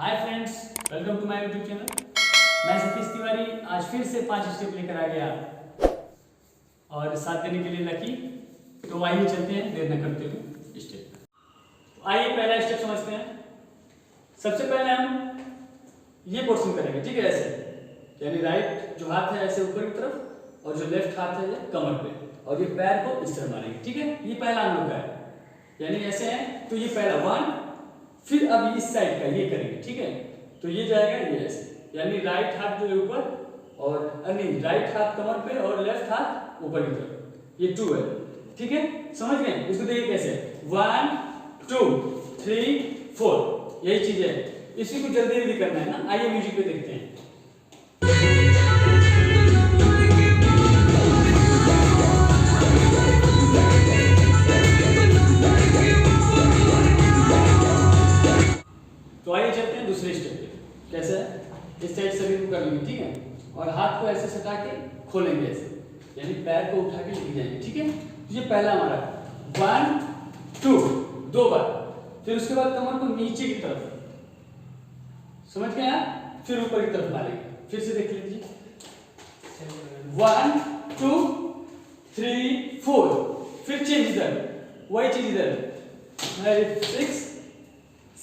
Hi friends, welcome to my YouTube channel. मैं सतीश तिवारी आज फिर से 5 स्टेप लेकर आ गया और साथ देने के लिए लकी। तो आइए चलते हैं देर न करते हुए स्टेप। तो आइए पहला स्टेप समझते हैं। सबसे पहले हम ये पोर्शन करेंगे, ठीक है। ऐसे यानी राइट जो हाथ है ऐसे ऊपर की तरफ और जो लेफ्ट हाथ है ये कमर पे, और ये पैर को इस तरह मारेंगे, ठीक है। ये पहला हम लोग का है, यानी ऐसे है। तो ये पहला 1, फिर अब इस साइड का ये करेंगे, ठीक है। तो ये जाएगा ये ऐसे, यानी राइट हाथ जो है ऊपर और नहीं, राइट हाथ कमर पे और लेफ्ट हाथ ऊपर की तरफ। ये 2 है, ठीक है। समझ गए? इसको देखिए कैसे 1 2 3 4, यही चीज है। इसी को जल्दी जल्दी करना है ना। आइए म्यूजिक पे देखते हैं। तो आइए चलते हैं दूसरे स्टेप पे। कैसे? इस साइड सभी को कर लेंगे, ठीक है। और हाथ को ऐसे सटा के खोलेंगे ऐसे, यानी पैर को उठा के लेके जाएंगे, ठीक है। तो ये पहला हमारा 1 2, 2 बार। फिर उसके बाद कमर को नीचे की तरफ, समझ गए आप? फिर ऊपर की तरफ मारेंगे। फिर से देख लीजिए 1 2 3 4, फिर चेंज इधर, वही चीज इधर 6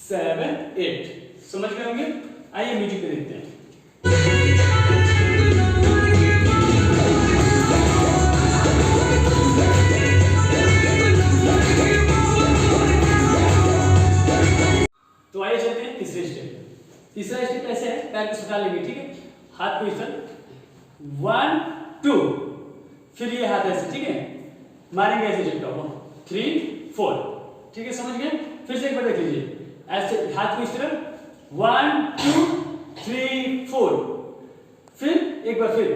7 8। समझ गए होंगे? आइए म्यूजिक पे देखते हैं। तो आइए चलते हैं तीसरे स्टेप। तीसरा स्टेप ऐसे है, पैर को सटा लेंगे, ठीक है। हाथ को इस तरह 1 2, फिर ये हाथ ऐसे, ठीक है। मारेंगे ऐसे झटका 1 3 4, ठीक है। समझ गए? फिर से एक बार देख लीजिए ऐसे, हाथ को इस तरफ 1 2 3 4, फिर एक बार फिर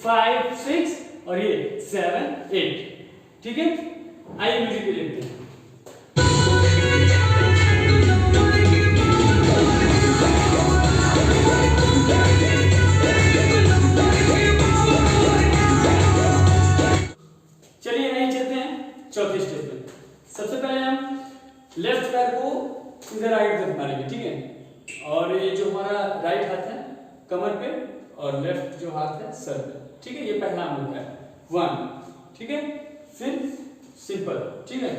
5 6 और ये 7 8, ठीक है। आइए म्यूजिक पे देखते हैं। चलिए यहीं चलते हैं चौथे स्टेप पे। सबसे पहले हम लेफ्ट पैर को इधर राइट तरफ मारेंगे, ठीक है। और ये जो हमारा राइट हाथ है कमर पे और लेफ्ट जो हाथ है सर पे, ठीक है। ये पहला हम लोग का है 1, ठीक है। फिर सिंपल, ठीक है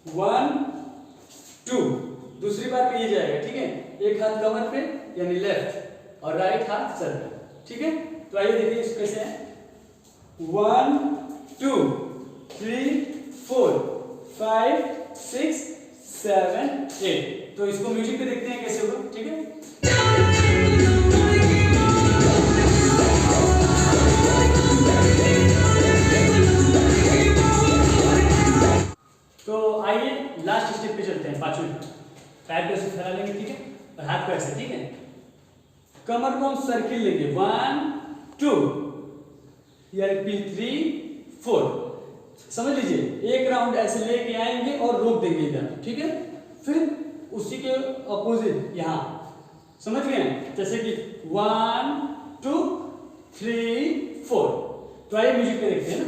1 2, दूसरी बार पे ये जाएगा, ठीक है। एक हाथ कमर पे यानी लेफ्ट और राइट हाथ सर पे, ठीक है। तो आइए देखिए इसको कैसे है 1 2 3 4 5 6 7 8। तो इसको म्यूजिक पे देखते हैं कैसे होगा, ठीक है। तो आइए लास्ट स्टेप पे चलते हैं, पांचवें। पैर को ऐसे फैला लेंगे, ठीक है। और हाथ को ऐसे, ठीक है। कमर को हम सर्किल लेंगे 1 2 या 3 4, समझ लीजिए। एक राउंड ऐसे लेके आएंगे और रोक देंगे इधर, ठीक है। फिर उसी के अपोजिट यहां, समझ गए? जैसे कि 1 2 3 4। तो आइए म्यूजिक पे देखते हैं ना।